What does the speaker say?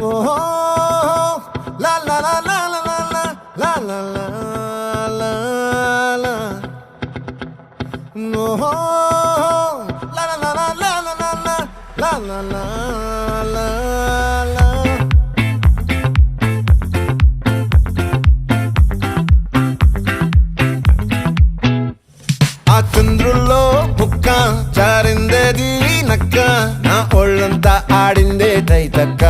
ఓహో లా లా లా లా లా లా లా లా లా లా ఓహో లా లా లా లా లా లా లా లా లా లా లా ఆ చంద్రుల్లో బుక్క జారిందేది నక్క నా ఒళ్ళంతా ఆడిందే తైతక్క